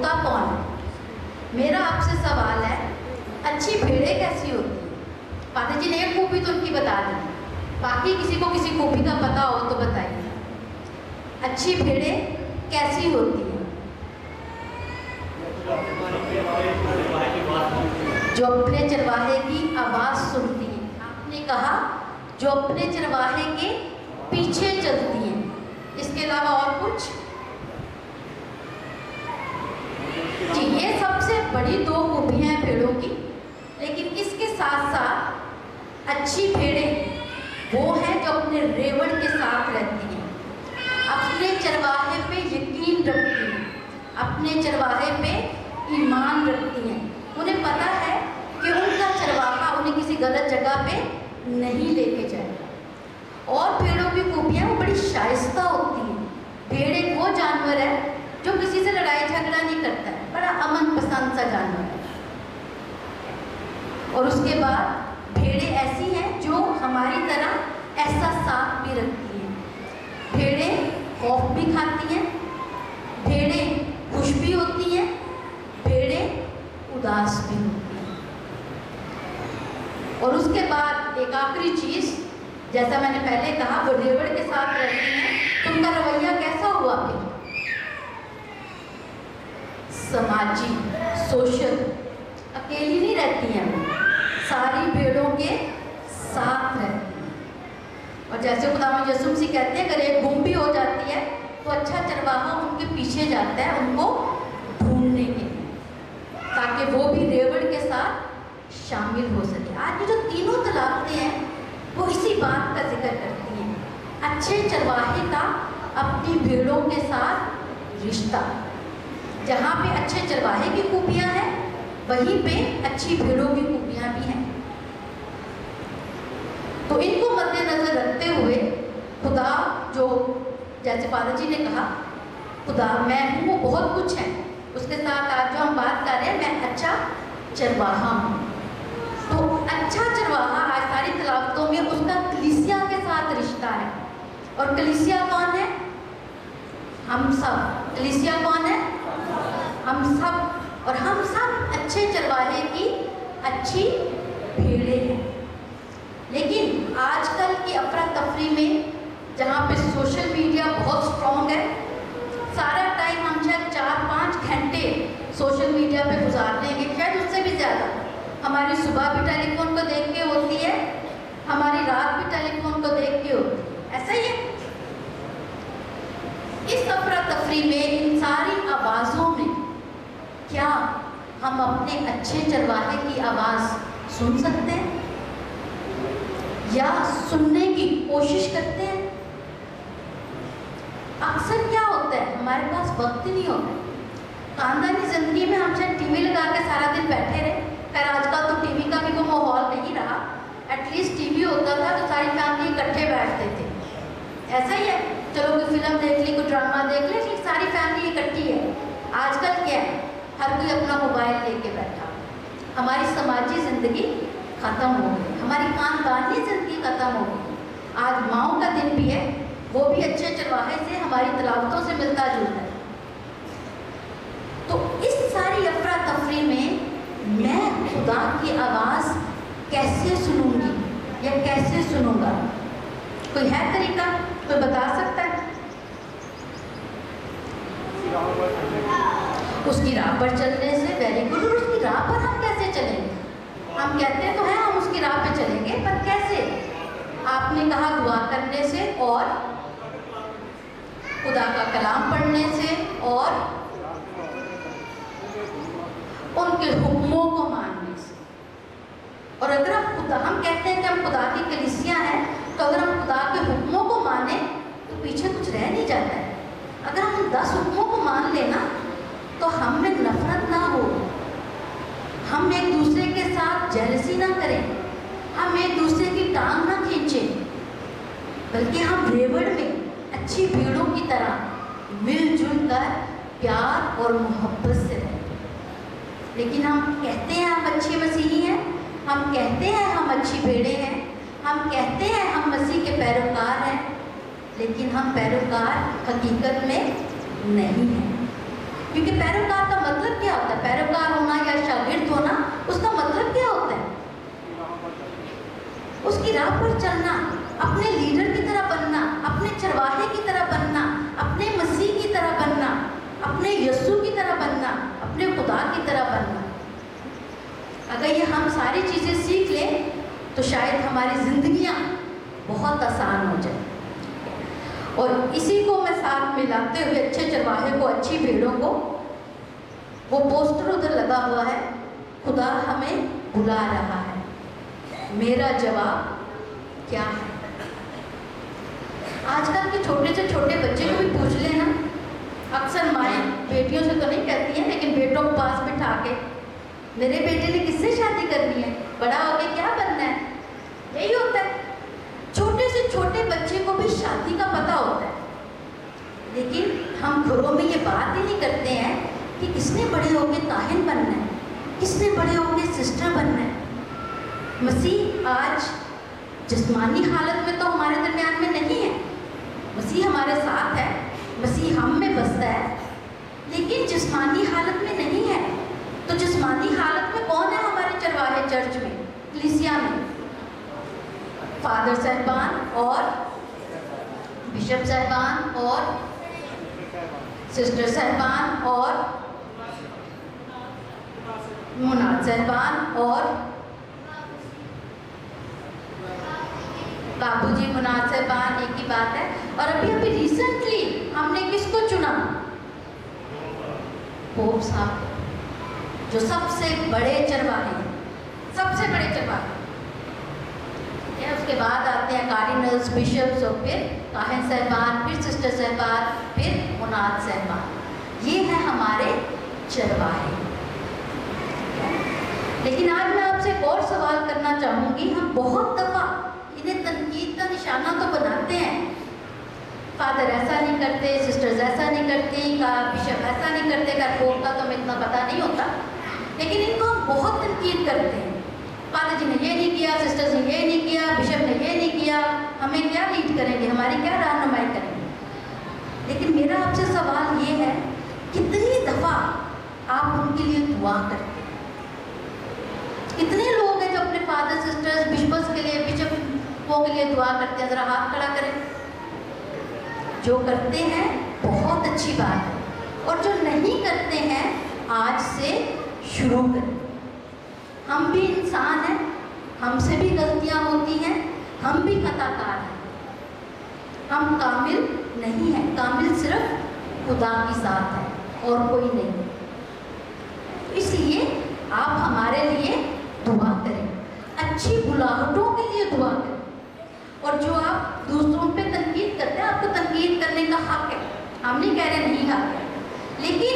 होता कौन है? मेरा आपसे सवाल है, अच्छी भेड़ें कैसी होती हैं? पाठक जी ने एक खूबी तो उनकी बता दी, बाकी किसी को किसी खूबी का पता हो तो बताइए। अच्छी भेड़ें कैसी होती हैं? जो अपने चरवाहे की आवाज़ सुनती हैं। आपने कहा जो अपने चरवाहे के पीछे चलती हैं। इसके अलावा और कुछ? जी, ये सबसे बड़ी दो खूबियाँ हैं भेड़ों की। लेकिन इसके साथ साथ अच्छी भेड़ें वो हैं जो अपने रेवड़ के साथ रहती हैं, अपने चरवाहे पे यकीन रखती हैं, अपने चरवाहे पे ईमान रखती हैं। उन्हें पता है कि उनका चरवाहा उन्हें किसी गलत जगह पे नहीं लेके जाएगा। और भेड़ों की खूबियाँ वो बड़ी शाइस्ता होती हैं। भेड़ एक वो जानवर है जो किसी से लड़ाई झगड़ा नहीं करता है, बड़ा अमन पसंद सा जानवर है। और उसके बाद भेड़ें ऐसी हैं जो हमारी तरह एहसास भी रखती हैं। भेड़ें खौफ भी खाती हैं, भेड़ें खुश भी होती हैं, भेड़ें उदास भी होती हैं। और उसके बाद एक आखिरी चीज़, जैसा मैंने पहले कहा, वो रेवड़ के साथ रहती हैं। तो उनका रवैया कैसा हुआ फिर? समाजी, सोशल। अकेली नहीं रहती हैं वो, सारी भेड़ों के साथ रहती हैं। और जैसे खुदावंद यीशु मसीह कहते हैं, अगर एक गुम भी हो जाती है तो अच्छा चरवाहा उनके पीछे जाता है उनको ढूंढने के लिए, ताकि वो भी रेवड़ के साथ शामिल हो सके। आज की जो तीनों तलाक़तें हैं वो इसी बात का जिक्र करती हैं, अच्छे चरवाहे का अपनी भेड़ों के साथ रिश्ता। जहाँ पे अच्छे चरवाहे की खूबियाँ हैं वहीं पे अच्छी भेड़ों की खूबियाँ भी हैं। तो इनको मद्देनजर रखते हुए खुदा, जो जैसे फादर जी ने कहा, खुदा मैं हूँ वो बहुत कुछ है, उसके साथ आज जो हम बात कर रहे हैं, मैं अच्छा चरवाहा हूँ। तो अच्छा चरवाहा आज सारी तलाक़तों में उसका कलीसिया के साथ रिश्ता है। और कलीसिया कौन है? हम सब। कलीसिया कौन है? हम सब। और हम सब अच्छे चरवाहे की अच्छी भेड़ें हैं। लेकिन आजकल की अफरा तफरी में, जहाँ पे सोशल मीडिया बहुत स्ट्रॉन्ग है, सारा टाइम हम शायद 4-5 घंटे सोशल मीडिया पे गुजार लेंगे, शायद उससे भी ज़्यादा। हमारी सुबह भी टेलीफोन को देख के होती है, हमारी रात भी टेलीफोन को देख के होती है। ऐसा ही है। इस अफरा तफरी में, इन सारी आवाज़ों में क्या हम अपने अच्छे चरवाहे की आवाज़ सुन सकते हैं या सुनने की कोशिश करते हैं? अक्सर क्या होता है, हमारे पास वक्त ही नहीं होता। खानदानी ज़िंदगी में हम शायद टीवी लगा के सारा दिन बैठे रहे। खैर आजकल तो टीवी का भी कोई माहौल नहीं रहा, एटलीस्ट टीवी होता था तो सारी फैमिली इकट्ठे बैठते थे। ऐसा ही है, चलो कोई फिल्म देख ली, कोई ड्रामा देख ली, लेकिन सारी फैमिली इकट्ठी है। आजकल क्या है, हर कोई अपना मोबाइल लेके बैठा। हमारी समाजी ज़िंदगी ख़त्म हो गई, हमारी खानदानी ज़िंदगी ख़त्म हो गई। आज माओं का दिन भी है, वो भी अच्छे चरवाहे से, हमारी तलाक़तों से मिलता जुलता है। तो इस सारी अफरा तफरी में मैं खुदा की आवाज़ कैसे सुनूंगी या कैसे सुनूंगा? कोई है तरीका? कोई बता सकता है? उसकी राह पर चलने से। Very good. उसकी राह पर हम कैसे चलेंगे? हम कहते तो हैं हम उसकी राह पे चलेंगे, पर कैसे? आपने कहा दुआ करने से, और खुदा का कलाम पढ़ने से, और उनके हुक्मों को मानने से। और अगर हम कहते हैं कि हम खुदा की कलीसिया हैं, तो अगर हम खुदा के हुक्मों को माने तो पीछे कुछ रह नहीं जाता है। अगर हम 10 हुक्मों को मान लेना तो हम में नफरत ना हो, हम एक दूसरे के साथ जेलसी ना करें, हम एक दूसरे की टांग ना खींचें, बल्कि हम रेवड़ में अच्छी भेड़ों की तरह मिलजुल कर प्यार और मोहब्बत से रहें। लेकिन हम कहते हैं हम अच्छे मसीही हैं, हम कहते हैं हम अच्छी भेड़ें हैं, हम कहते हैं हम मसीह के पैरोकार हैं, लेकिन हम पैरोकार हकीकत में नहीं हैं। क्योंकि पैरोकार का मतलब उसकी राह पर चलना, अपने लीडर की तरह बनना, अपने चरवाहे की तरह बनना, अपने मसीह की तरह बनना, अपने यीशु की तरह बनना, अपने खुदा की तरह बनना। अगर ये हम सारी चीज़ें सीख लें तो शायद हमारी जिंदगियां बहुत आसान हो जाए। और इसी को मैं साथ मिलाते हुए, अच्छे चरवाहे को, अच्छी भेड़ों को, वो पोस्टर उधर लगा हुआ है, खुदा हमें बुला रहा है, मेरा जवाब क्या है। आजकल के छोटे से छोटे बच्चे को भी पूछ लेना, अक्सर माएँ बेटियों से तो नहीं कहती हैं, लेकिन बेटों को पास बिठा के, मेरे बेटे ने किससे शादी करनी है, बड़ा होके क्या बनना है, यही होता है। छोटे से छोटे बच्चे को भी शादी का पता होता है, लेकिन हम घरों में ये बात ही नहीं करते हैं कि किसने बड़े होके काहिन बनना है, किसने बड़े होके सिस्टर बनना है। मसीह आज जिस्मानी हालत में तो हमारे दरमियान में नहीं है, मसीह हमारे साथ है, मसीह हम में बसता है, लेकिन जिस्मानी हालत में नहीं है। तो जिस्मानी हालत में कौन है हमारे चरवाहे चर्च में, कलीसिया में? फादर साहबान और बिशप साहबान और सिस्टर साहबान और मुनाद साहबान और बाबूजी मुनाद साहबान, एक ही बात है। और अभी अभी रिसेंटली हमने किसको चुना? पोप साहब, जो सबसे बड़े चरवाहे हैं, सबसे बड़े चरवाहे। उसके बाद आते हैं कार्डिनल्स, बिशप्स, और फिर काहिन साहबान, फिर सिस्टर साहबान, फिर मुनाद साहबान। ये हैं हमारे चरवाहे। लेकिन आज मैं आपसे एक और सवाल करना चाहूँगी। हम बहुत दफ़ा इन्हें तनकीद का निशाना तो बनाते हैं, फादर ऐसा नहीं करते, सिस्टर्स ऐसा नहीं करती, का बिशप ऐसा नहीं करते, का पोप का तो हमें इतना पता नहीं होता, लेकिन इनको हम बहुत तनकीद करते हैं। फादर जी ने ये नहीं किया, सिस्टर्स ने ये नहीं किया, बिशप ने ये नहीं किया, हमें क्या लीड करेंगे, हमारी क्या रहनुमाई करेंगे। लेकिन मेरा आपसे सवाल ये है, कितनी दफ़ा आप उनके लिए दुआ करते हैं? कितने लोग हैं जो अपने फादर, सिस्टर्स, बिशप्स के लिए, बिशपों के लिए दुआ करते हैं? ज़रा हाथ खड़ा करें। जो करते हैं बहुत अच्छी बात है, और जो नहीं करते हैं आज से शुरू करें। हम भी इंसान हैं, हमसे भी गलतियां होती हैं, हम भी खताकार हैं, हम कामिल नहीं हैं। कामिल सिर्फ खुदा की ज़ात है और कोई नहीं। इसलिए आप हमारे लिए दुआ करें, अच्छी बुलाहटों के लिए दुआ करें। और जो आप दूसरों पे तनकीद करते हैं, आपको तनकीद करने का हक है, हम नहीं कह रहे नहीं हक है, लेकिन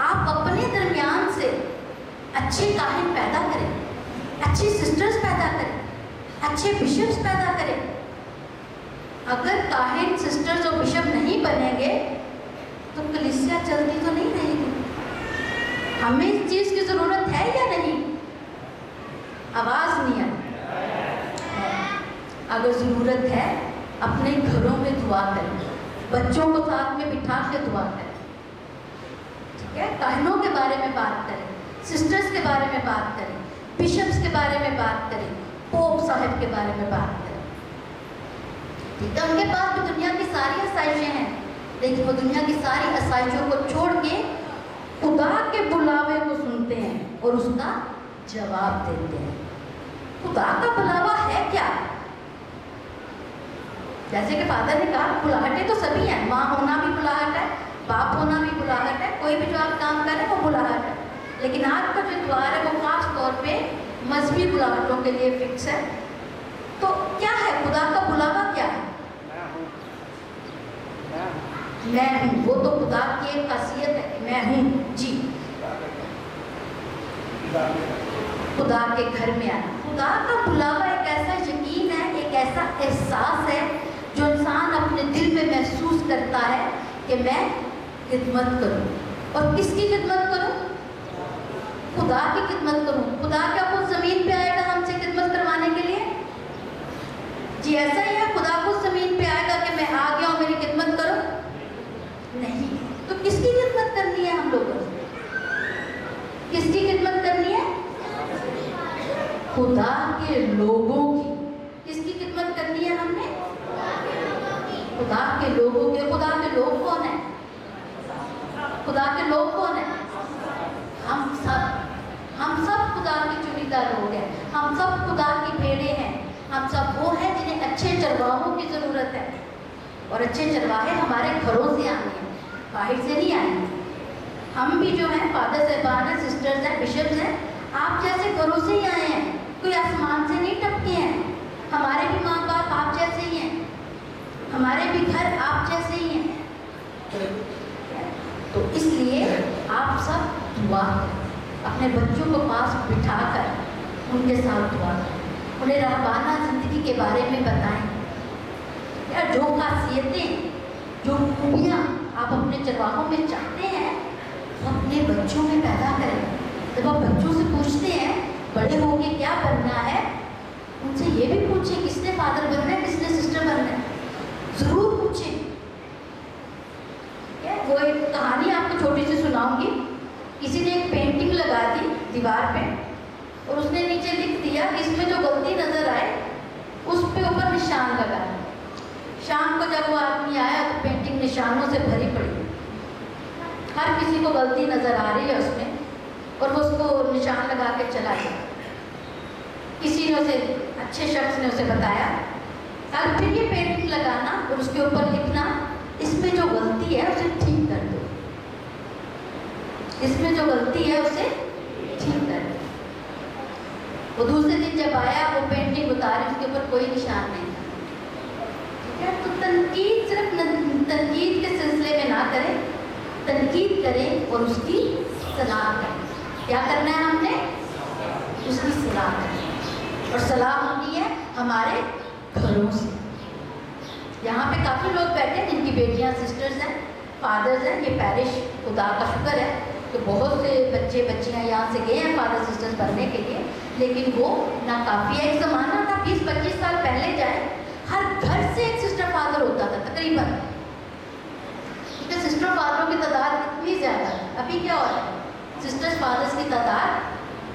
आप अपने दरमियान से अच्छे काहिन पैदा करें, अच्छी सिस्टर्स पैदा करें, अच्छे बिशप्स पैदा करें। अगर काहिन, सिस्टर्स और बिशप नहीं बनेंगे तो कलीसिया चलती तो नहीं रहेगी। हमें इस चीज़ की ज़रूरत है या नहीं? आवाज़ नहीं आई। अगर ज़रूरत है, अपने घरों में दुआ करें, बच्चों को साथ में बिठा के दुआ करें, ठीक है? काहिनों के बारे में बात करें, सिस्टर्स के बारे में बात करें, बिशप्स के बारे में बात करें, पोप साहब के बारे में बात करें, ठीक है? उनके पास भी दुनिया की सारी आसाइशें हैं, लेकिन वो दुनिया की सारी आसाइशों को छोड़ के खुदा के बुलावे को सुनते हैं और उसका जवाब देते हैं। खुदा का बुलावा है क्या? जैसे कि फादर ने कहा, बुलाहटें तो सभी हैं, माँ होना भी बुलाहट है, बाप होना भी बुलाहट है, कोई भी जो आप काम कर रहे हैं वो बुलाहट है। लेकिन आज का जो द्वार है वो खास तौर पे मजहबी बुलाहटों के लिए फिक्स है। तो क्या है खुदा का बुलावा? क्या है? मैं हूँ। वो तो खुदा की एक खासियत है कि मैं हूँ जी। खुदा के घर में आना, खुदा का बुलावा एक ऐसा यकीन है, एक ऐसा एहसास है जो इंसान अपने दिल में महसूस करता है कि मैं खिदमत करूं। और किसकी खिदमत करूं? खुदा की खिदमत करूं। खुदा क्या खुद ज़मीन पे आएगा हमसे खिदमत करवाने के लिए? जी ऐसा ही है, खुदा खुद ज़मीन पे आएगा कि मैं आ गया हूं, मेरी खिदमत करो? नहीं। तो किसकी खिदमत करनी है हम लोगों को? किसकी खिदमत करनी है? खुदा के लोगों की। खुदा के लोग कौन है? हम सब खुदा के चुनिंदा लोग हैं। हम सब खुदा की भेड़ें हैं। हम सब वो हैं जिन्हें अच्छे चरवाहों की ज़रूरत है, और अच्छे चरवाहे हमारे घरों से आने हैं, बाहर से नहीं आएंगे। हम भी जो हैं, फादर साहबान हैं, सिस्टर्स हैं, बिशप्स हैं, आप जैसे घरों से ही आए हैं, कोई आसमान से नहीं टपके हैं। हमारे भी माँ बाप आप जैसे ही हैं, हमारे भी घर आप जैसे ही हैं। तो इसलिए आप सब दुआ करें, अपने बच्चों को पास बिठाकर उनके साथ दुआ करें, उन्हें रहबाना ज़िंदगी के बारे में बताएं। यार जो खासियतें, जो खूबियाँ आप अपने चरवाहों में चाहते हैं, वो अपने बच्चों में पैदा करें। जब आप बच्चों से पूछते हैं बड़े होके क्या बनना है, उनसे ये भी पूछें किसने फादर बनना है, किसने सिस्टर बनना है, ज़रूर पूछें। वो एक कहानी आपको छोटी सी सुनाऊंगी। किसी ने एक पेंटिंग लगा दी दीवार पे, और उसने नीचे लिख दिया कि इसमें जो गलती नज़र आए उस पे ऊपर निशान लगा। शाम को जब वो आदमी आया तो पेंटिंग निशानों से भरी पड़ी, हर किसी को गलती नज़र आ रही है उसमें, और वो उसको निशान लगा के चला गया। किसी ने उसे, अच्छे शख्स ने उसे बताया, कल फिर ये पेंटिंग लगाना और उसके ऊपर लिखना, इसमें जो गलती है उसे ठीक कर दो, इसमें जो गलती है उसे ठीक कर दो। वो दूसरे दिन जब आया, वो पेंटिंग उतारी, उसके ऊपर कोई निशान नहीं था। ठीक है, तो तनकीद सिर्फ तनकीद के सिलसिले में ना करें, तनकीद करें और उसकी सलाह करें। क्या करना है हमने? उसकी सलाह करनी है, और सलाह होनी है हमारे घरों से। यहाँ पे काफ़ी लोग बैठे हैं जिनकी बेटियाँ सिस्टर्स हैं, फादर्स हैं। ये पैरिश खुदा का शुक्र है तो बहुत से बच्चे बच्चियाँ यहाँ से गए हैं फादर सिस्टर्स बनने के लिए, लेकिन वो नाकाफ़ी है। एक ज़माना था 20-25 साल पहले जाए, हर घर से एक सिस्टर फादर होता था तकरीबन। क्योंकि सिस्टर फादरों की तादाद इतनी ज़्यादा है। अभी क्या हो रहा है? सिस्टर्स फादर्स की तादाद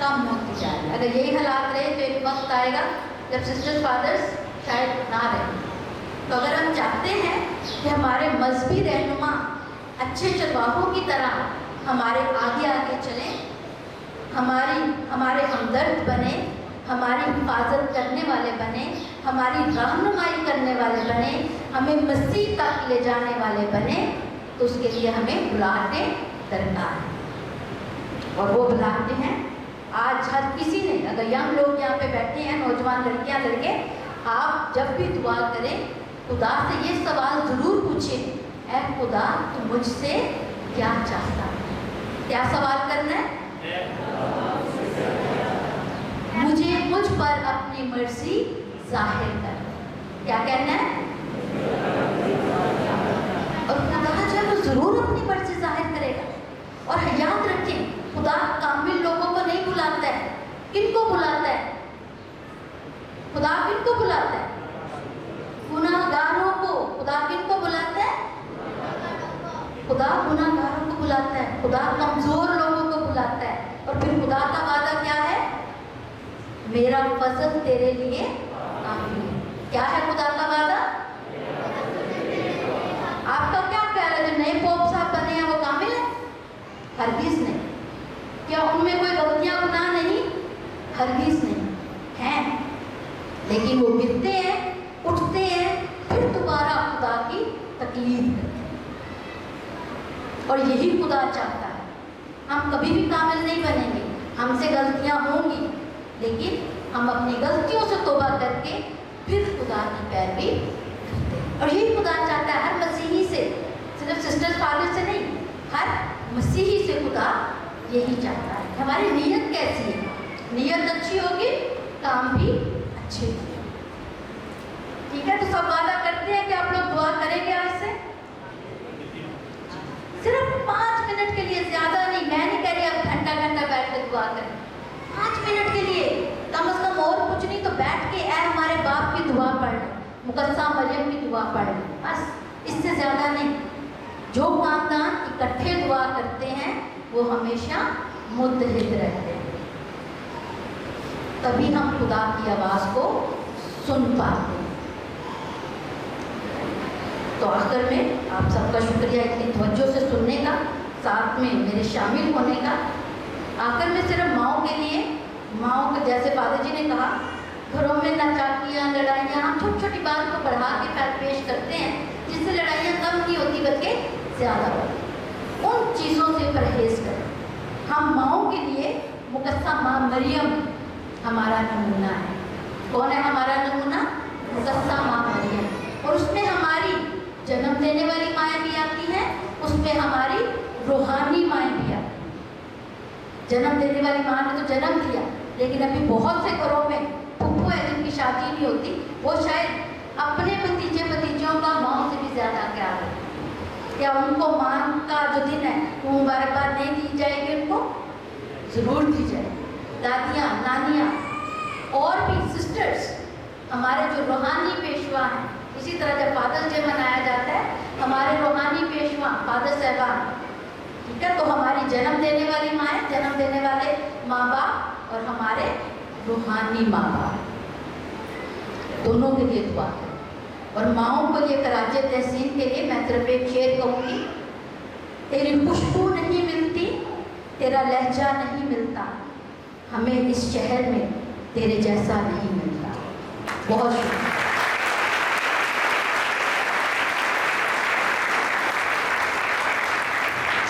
कम होती जा रही है। अगर यही हालात रहे तो एक वक्त आएगा जब सिस्टर्स फादर्स शायद ना रहे। तो अगर हम चाहते हैं कि हमारे मजहबी रहनुमा अच्छे चरवाहों की तरह हमारे आगे आगे चलें, हमारे हमदर्द बने, हमारी हिफाजत करने वाले बने, हमारी रहनुमाई करने वाले बने, हमें मसीह तक ले जाने वाले बने, तो उसके लिए हमें बुलाहटें दरकार हैं। और वो बुलाहटें हैं आज हर किसी ने। अगर यंग लोग यहाँ पे बैठे हैं, नौजवान लड़कियाँ लड़के, आप जब भी दुआ करें खुदा से ये सवाल ज़रूर पूछें, ऐ खुदा तू मुझसे क्या चाहता है? क्या सवाल करना है? मुझे मुझ पर अपनी मर्जी जाहिर कर। क्या कहना है? और खुदा जो है वो ज़रूर अपनी मर्जी जाहिर करेगा। और याद रखें, खुदा कामिल लोगों को नहीं बुलाता है। किनको बुलाता है? खुदा किनको बुलाता है? गुनाहगारों को। खुदा किनको बुलाता है? खुदा गुनाहगारों को बुलाता है। खुदा कमज़ोर लोगों को बुलाता है। और फिर खुदा का वादा क्या है? मेरा फजल तेरे लिए काफी है। क्या है खुदा का वादा? आपका क्या ख्याल है जो नए पोप साहब बने हैं वो कामिल है? हरगिज़ नहीं। क्या उनमें कोई गलतियां गुनाह नहीं? हरगिज़ नहीं हैं, लेकिन वो गिरते हैं, उठते हैं, फिर दोबारा खुदा की तकलीफ करते हैं। और यही खुदा चाहता है। हम कभी भी कामिल नहीं बनेंगे, हमसे गलतियां होंगी, लेकिन हम अपनी गलतियों से तौबा करके फिर खुदा की पैरवी करते हैं। और यही खुदा चाहता है हर मसीही से, सिर्फ सिस्टर फादर से नहीं, हर मसीही से खुदा यही चाहता है। हमारी नीयत कैसी है? नीयत अच्छी होगी, काम भी अच्छे होंगे। ठीक है, तो सब वादा करते हैं कि आप लोग दुआ करेंगे आज से। सिर्फ 5 मिनट के लिए, ज़्यादा नहीं। मैं नहीं कह रही आप घंटा घंटा बैठ के दुआ करें। 5 मिनट के लिए कम से कम, और कुछ नहीं तो बैठ के ऐ हमारे बाप की दुआ पढ़ लें, मुकद्दसा मरियम की दुआ पढ़ लें, बस, इससे ज़्यादा नहीं। जो खानदान इकट्ठे दुआ करते हैं वो हमेशा मुत्तहिद रहते हैं, तभी हम खुदा की आवाज़ को सुन पाते हैं। तो आखिर में आप सबका शुक्रिया इतनी तवज्जो से सुनने का। साथ में मेरे शामिल होने का। आखिर में सिर्फ माओ के लिए, माओ को जैसे फादर जी ने कहा, घरों में नाचाकियाँ, लड़ाइयाँ, हम छोटी छोटी बात को बढ़ा के पेश करते हैं जिससे लड़ाइयाँ कम नहीं होती बल्कि ज़्यादा होती। उन चीज़ों से परहेज करें। हम माओ के लिए मुकद्दसा माँ मरियम हमारा नमूना है। कौन है हमारा नमूना? मुकद्दसा माँ मरियम। और उसमें हमारी जन्म देने वाली माएँ भी आती हैं, उसमें हमारी रूहानी माएँ भी आती हैं। जन्म देने वाली माँ ने तो जन्म दिया, लेकिन अभी बहुत से घरों में फूफू है जिनकी शादी नहीं होती, वो शायद अपने भतीजों का माँ से भी ज़्यादा प्यार है। क्या उनको माँ का जो दिन है वो मुबारकबाद नहीं दी जाएगी? उनको ज़रूर दी जाएगी। दादियाँ, नानियाँ और भी सिस्टर्स, हमारे जो रूहानी पेशवा हैं। इसी तरह जब फादर्स डे मनाया जाता है, हमारे रूहानी पेशवा फादर साहबान, ठीक है, तो हमारी जन्म देने वाली माँ, जन्म देने वाले माँ बाप और हमारे रूहानी माँ बाप, दोनों के लिए दुआ है। और माओं को ये कराचे तहसीन के लिए मैं सिर्फ एक शेर कहूँगी, तेरी खुशबू नहीं मिलती, तेरा लहजा नहीं मिलता, हमें इस शहर में तेरे जैसा नहीं मिलता। बहुत शुक्रिया।